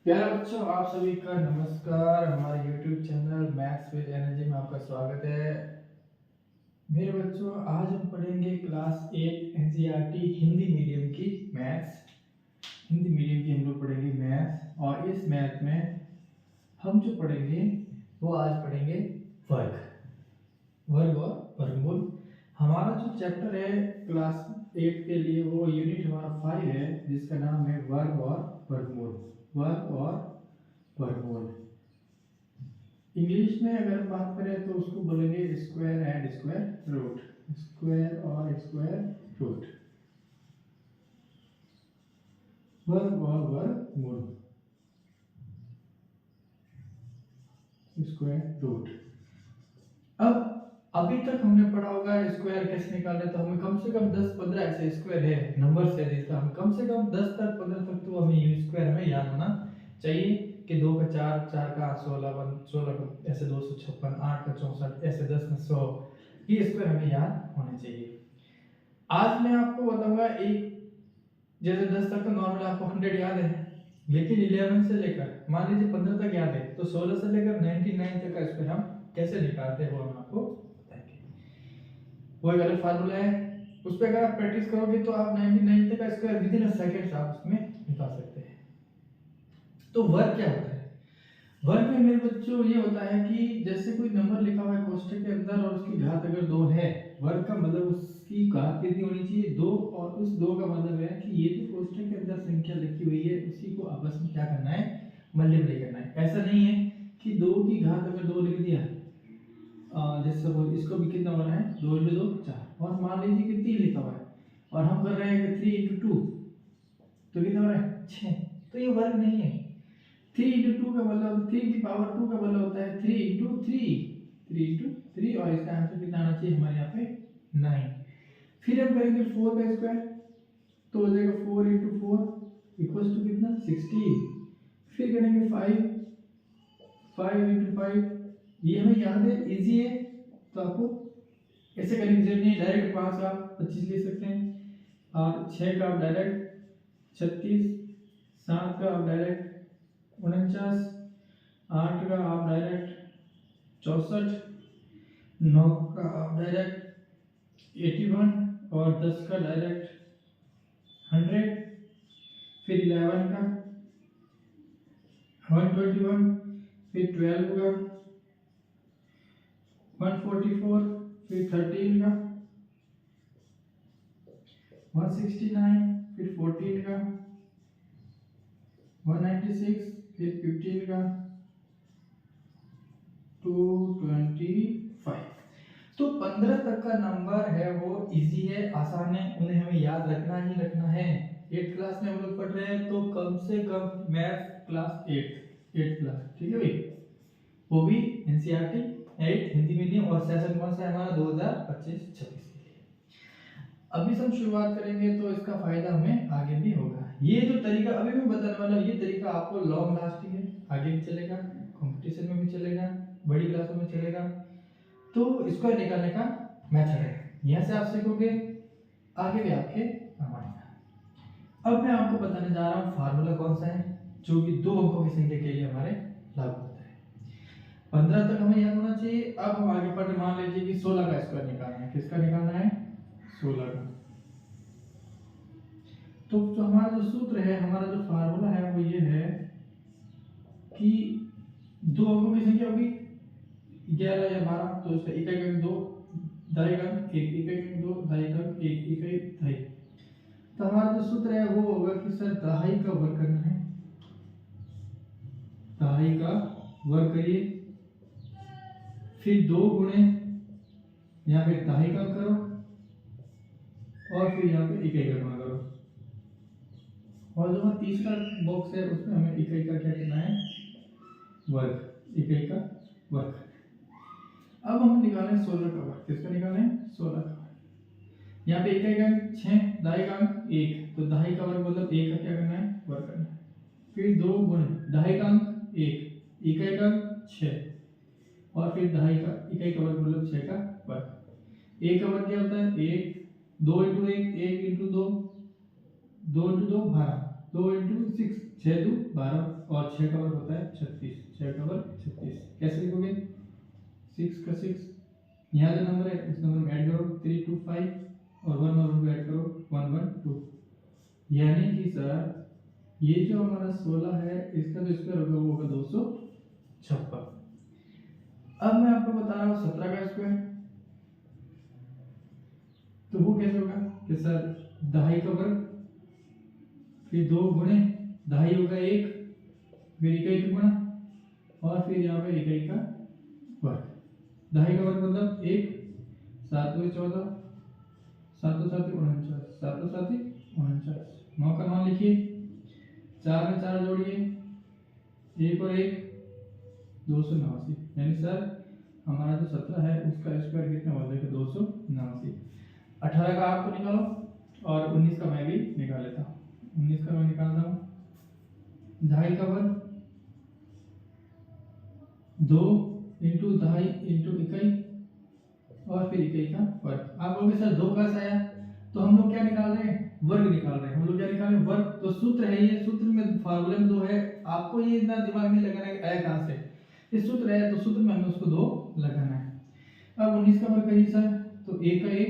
प्यारे बच्चों, आप सभी का नमस्कार। हमारे YouTube channel maths with energy में आपका स्वागत है। मेरे बच्चों, आज हम पढ़ेंगे क्लास 8 एनसीईआरटी हिंदी मीडियम की मैथ्स। हिंदी मीडियम की हम लोग पढ़ेंगे मैथ्स, और इस मैथ में हम जो पढ़ेंगे वो आज पढ़ेंगे वर्ग वर्ग और वर्गमूल। हमारा जो चैप्टर है क्लास 8 के लिए वो यूनिट हमारा 5 है, जिसका नाम है वर्ग और वर्गमूल। वर्ग और वर्गमूल इंग्लिश में अगर बात करें तो उसको बोलेंगे square and square root. Square और स्क्वायर रूट, वर्ग और वर्गमूल, स्क्वायर रूट। अब अभी तक हमने पढ़ा होगा स्क्वायर कैसे निकालना है, तो हमें कम से कम 10-15 ऐसे स्क्वायर है नंबर से, जिसका हम कम से कम 10 तक 15 तक तो हमें स्क्वायर हमें याद होना चाहिए कि 2 का 4, 4 का 16, 16 का ऐसे 256, 8 का 64, ऐसे 10 का 100, ये स्क्वायर हमें याद होने चाहिए। आज मैं आपको बताऊंगा एक, जैसे 10 तक तो नॉर्मल आपको 100 याद है, लेकिन 11 से लेकर मान लीजिए 15 तक याद है, तो 16 से लेकर 99 तक का स्क्वायर हम कैसे निकालते हैं वो हम आपको बताएंगे। वो एक अलग फार्मूला है, उस पर अगर आप प्रैक्टिस करोगे तो आप 99 तक का square with in a second आप उसमें निकाल सकते हैं। तो वर्ग क्या होता है? वर्ग में मेरे बच्चों ये होता है कि जैसे कोई नंबर लिखा हुआ है कोष्ठक के अंदर और उसकी घात अगर 2 है, वर्ग का मतलब उसकी घात कितनी होनी चाहिए? 2, और उस 2 का मतलब है कि ये जो कोष्ठक के अंदर संख्या लिखी हुई है उसी को आपस में क्या करना है? मल्टीप्लाई करना है। ऐसा नहीं है कि 2 की घात अगर 2 लिख दिया, जैसे वो इसको भी कितना हो रहा है? 2 × 2 4, और मान लीजिए कि 3 लिखा हुआ है और हम कर रहे हैं 3 × 2, तो कितना हो रहा है? 6। तो ये वर्ग नहीं है। 3 × 2 का मतलब 3 की पावर 2 का मतलब होता है 3 × 3, 3 × 3, और इसका आंसर कितना आना चाहिए हमारे यहाँ पे? 9। फिर हम करेंगे 4 का स्क्वायर, तो हो जाएगा 4 × 4 इक्वल्स टू कितना? 16। फिर करेंगे 5, 5 × 5, ये हमें याद है, इजी है, तो आपको ऐसे करने की जरूरत नहीं है। डायरेक्ट 5 का 25 ले सकते हैं, और 6 का आप डायरेक्ट 36, 7 का आप डायरेक्ट 49, 8 का आप डायरेक्ट 64, 9 का आप डायरेक्ट 81, और 10 का डायरेक्ट 100, फिर 11 का 121, फिर 12 का 144, फिर 13 का 169, फिर 14 का 196, फिर 15 का 225। तो 15 तक का नंबर है वो इजी है, आसान है, उन्हें हमें याद रखना ही रखना है। 8 क्लास में हम लोग पढ़ रहे हैं, तो कम से कम मैथ क्लास 8 क्लास, ठीक है भाई, वो भी एनसीईआरटी 8 हिंदी मीडियम, और सेशन कौन सा है हमारा? 2025-26 के लिए। अभी से हम शुरुआत करेंगे तो इसका फायदा हमें आगे भी होगा। ये जो तरीका अभी मैं बताने वाला हूं, ये तरीका आपको लॉन्ग लास्टिंग है, आगे भी चलेगा, कंपटीशन में भी चलेगा, बड़ी क्लासों में चलेगा। तो इसको निकालने का मेथड है, यहां से आप सीखोगे, आगे भी आपके काम आएगा। अब मैं आपको बताने जा रहा हूं फार्मूला कौन सा है जो कि 2 अंकों की संख्या के लिए हमारे लागू होता है। 15 तक हमें याद होना चाहिए। अब हम आगे पढ़, मान लीजिए कि 16 का स्क्वायर निकालना है। किसका निकालना है? 16 का। तो जो हमारा जो सूत्र है, हमारा जो फार्मूला है वो ये है कि 2 अंकों की संख्या होगी 11 या 12, तो इसका इकाई अंक 2, दाई अंक 1, इकाई अंक 2, दाई अंक 1, इकाई दाई। तो हमारा जो सूत्र है वो होगा कि सर दहाई का वर्ग करना है, दहाई का वर्ग करिए, फिर 2 गुणे यहाँ पे दहाई का करो, और फिर यहाँ पे इकाई का गुणा करो, और जो तीसरा बॉक्स है उसमें हमें इकाई का क्या करना है? वर्ग, इकाई का वर्ग। अब हम निकालें 16 का वर्ग। किसका निकालें? 16 का वर्ग। यहाँ पे इकाई का अंक 6, दहाई का अंक 1, तो दहाई का वर्ग मतलब 1 का क्या करना है? वर्ग करना है। फिर 2 गुणे दहाई का अंक 1, इकाई का अंक 6, और फिर दहाई का इकाई का वर्ग मतलब 6 का वर्ग। 1 का वर्ग क्या होता है? 1, 2 × 1, 1 × 2, 2 × 2 12, 2 इंटू 6, 6 2 12 और 6 का वर्ग होता है 36, 6 का वर्ग 36। कैसे लिखोगे? 6 का 6, यहाँ जो नंबर है उस नंबर में ऐड करो 3 2 5 और 1 और 1 ऐड करो 1 1 2, यानी कि सर ये जो हमारा 16 है इसका जो स्क्वायर होगा वो होगा 256। अब मैं आपको बता रहा हूँ 17 का स्क्वायर, तो वो कैसे होगा कि सर दहाई का वर्ग, फिर 2 गुणे दहाई होगा 1, फिर इकाई का गुणा और फिर यहाँ पे इकाई का वर्ग। दहाई का वर्ग मतलब 1, 7 2 14, 7 2 7 49, 7 2 7 49, 9 का 9 लिखिए, 4 में 4 जोड़िए, 1 और 1 289, यानी सर हमारा जो 17 है उसका स्क्वायर कितना हो जाएगा 289। 18 का आपको निकालो और 19 का मैं भी निकाल लेता हूँ। 19 का मैं निकालता हूँ, दहाई का वर्ग 2 इंटू दहाई इंटू इकाई और फिर इकाई का वर्ग। आप बोलोगे सर 2 कैसे आया? तो हम लोग क्या निकाल रहे हैं? वर्ग निकाल रहे हैं। हम लोग क्या निकाल रहे हैं? वर्ग। तो सूत्र है ये, सूत्र में फार्मूले में 2 है, आपको ये इतना दिमाग में लगाना है आया कहां से? ये सूत्र है तो सूत्र में हमें उसको 2 लगाना है। अब 19 का वर्ग करिए सर, तो 1 का 1,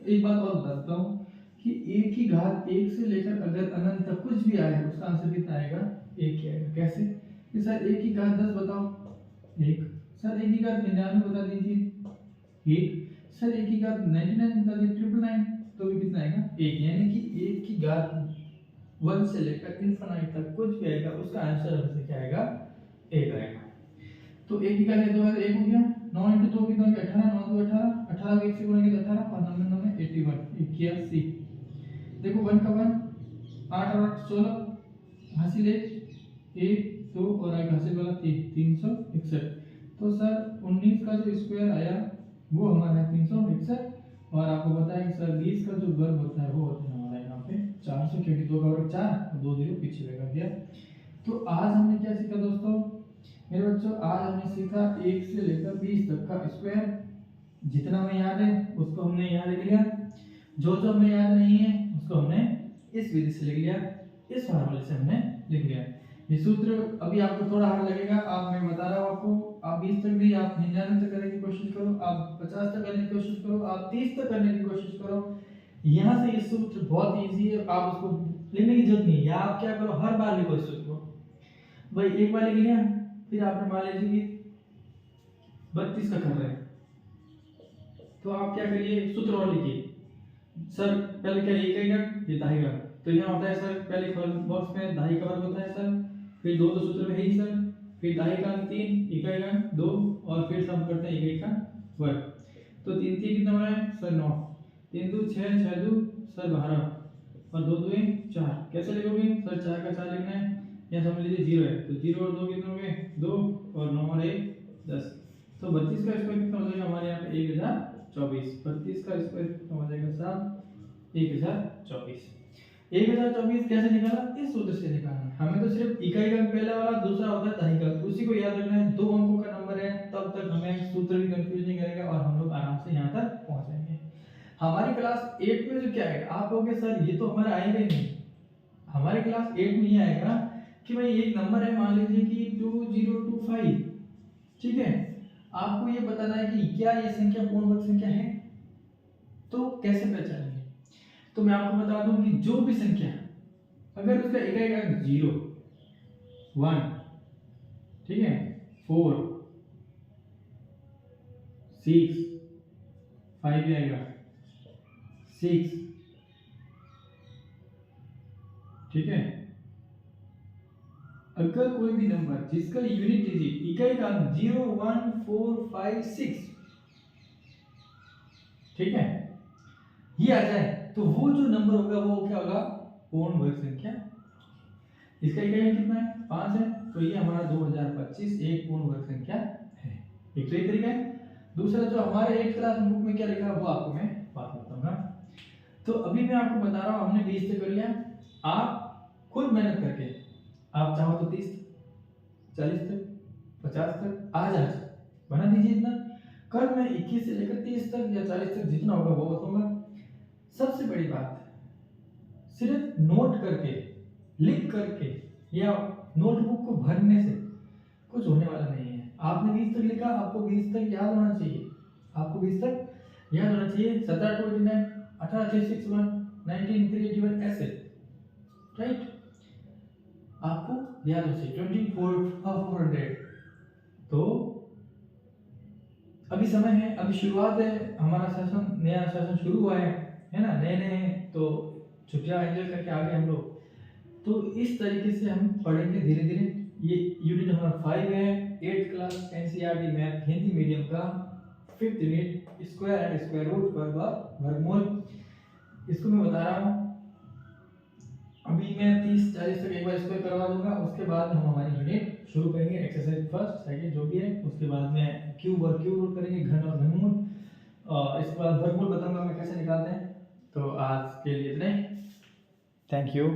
एक बात और बताता हूँ कि 1 की घात 1 से लेकर अगर अनंत तक कुछ भी आए उसका आंसर कितना आएगा? 1 ही आएगा। कैसे कि सर 1 की घात 10 बताओ, 1। सर 1 की घात 99 बता दीजिए, 1। सर 1 की घात 99 बता दीजिए, 999, तो भी कितना आएगा? 1। यानी कि 1 की घात 1 से लेकर इनफिनिट तक कुछ भी आएगा उसका आंसर हमेशा क्या आएगा? 1 आएगा। तो 1 की घात 2 है तो 1 हो गया, 9 इंटू 2 कितना हो गया? 18, 9 2 18, 18 को 1 से गुणा किया तो 18 और 9 9 में 81, 81। देखो 1 का 1, 8 और 8 16, हासिल 1 2 और एक हासिल वाला 3, 361। तो सर 19 का जो स्क्वायर आया वो हमारा है 361, और आपको बताया कि सर 20 का जो वर्ग होता है वो होता है हमारा यहाँ पे 400, क्योंकि 2 का वर्ग 4 और 2 जीरो पीछे लगा दिया। तो आज हमने क्या सीखा दोस्तों? मेरे बच्चों आज हमने सीखा 1 से लेकर 20 तक का स्क्वायर। जितना हमें याद है उसको हमने यहाँ लिख लिया, जो जो हमें याद नहीं है उसको हमने इस विधि से लिख लिया, इस फार्मूले से हमने लिख लिया। ये सूत्र अभी आपको थोड़ा हार्ड लगेगा, आप मैं बता रहा हूँ आपको, आप 20 तक नहीं, आप 99 तक करने की कोशिश करो, आप 50 तक करने की कोशिश करो, आप 30 तक करने की कोशिश करो। यहाँ से ये सूत्र बहुत इजी है, आप उसको लिखने की जरूरत नहीं है, या आप क्या करो हर बार लिखो इस सूत्र को। भाई एक बार लिख लिया, फिर आपने मान लीजिए कि 32 का कर रहे हैं तो आप क्या करिए, सूत्र और लिखिए। सर पहले क्या इकाई का, ये दहाई का, तो यहाँ होता है सर पहले बॉक्स में दहाई का वर्ग होता है सर, फिर 2 तो सूत्र में है ही सर, फिर दहाई का 3, इकाई का 2 और फिर सम करते हैं इकाई का वर्ग। तो 3 3 कितना हो रहा है सर 9, 3 2 6, 6 2 सर 12 और 2 2 4। कैसे लिखोगे सर? 4 का 4 लिखना है, यहाँ समझ लीजिए 0 है तो 0 और 2 कितने हो गए? 2 और 9 और 1 10। तो 32 का स्क्वायर कितना हो जाएगा हमारे यहाँ पे? 1024। 32 का स्क्वायर कितना हो जाएगा साहब? 1024। 1024 कैसे निकाला? इस सूत्र से निकालना। हमें तो सिर्फ इकाई का पहला वाला, दूसरा होता है दहाई का, उसी को याद रखना है। 2 अंकों का नंबर है, तब तक हमें सूत्र भी कंफ्यूज नहीं करेगा और हम लोग आराम से यहाँ तक पहुंच जाएंगे। हमारी क्लास 8 में जो क्या है, आप कहोगे सर ये तो हमारा आएगा ही नहीं। हमारी क्लास 8 में ये आएगा कि भाई एक नंबर है, मान लीजिए कि 2025, ठीक है, आपको ये बताना है कि क्या ये संख्या पूर्ण वर्ग संख्या है, तो कैसे पहचानेंगे? तो मैं आपको बता दूं कि जो भी संख्या अगर उसका इकाई का 0 1, ठीक है, 4 6 5 भी आएगा 6, ठीक है, अगर कोई भी नंबर जिसका यूनिट डिजिट इकाई का 0 1 4 5 6, ठीक है, ये आ जाए तो वो जो नंबर होगा वो क्या होगा? पूर्ण वर्ग संख्या। इसका इकाई कितना है? 5 है, तो ये हमारा 2025 एक पूर्ण वर्ग संख्या है। एक तो ये तरीका है। दूसरा जो हमारे 8th क्लास बुक में क्या लिखा है वो आपको मैं बात बताऊंगा। तो अभी मैं आपको बता रहा हूँ, हमने 20 तक कर लिया, आप खुद मेहनत करके आप चाहो तो 30 40 तक 50 तक आज बना दीजिए। इतना कल मैं 21 से लेकर 30 तक या 40 तक जितना होगा वो बताऊंगा। सबसे बड़ी बात, सिर्फ नोट करके लिख करके या नोटबुक को भरने से कुछ होने वाला नहीं है। आपने 20 तक लिखा, आपको 20 तक याद होना चाहिए, आपको 20 तक याद होना चाहिए। 17 to 89, 18 361, 19 381 ऐसे, राइट, आपको याद होना चाहिए। 24 तो अभी समय है, अभी शुरुआत है, हमारा सेशन, नया सेशन शुरू हुआ है ना, नए नए हैं, तो छुट्टियां एंजॉय करके आगे हम लोग। तो इस तरीके से हम पढ़ेंगे धीरे धीरे। ये यूनिट नंबर 5 है, 8th class NCERT math Hindi medium का 5th unit, square and square root वर्गमूल। इसको मैं बता रहा हूँ, अभी मैं 30-40 तक एक बार स्क्वायर करवा दूंगा, उसके बाद हम हमारी यूनिट शुरू करेंगे, एक्सरसाइज फर्स्ट सेकंड जो भी है। उसके बाद में क्यूब और क्यूब रूट करेंगे, घन और घनमूल, और इसके बाद वर्गमूल बताऊंगा मैं कैसे निकालते हैं। तो आज के लिए इतना ही, थैंक यू।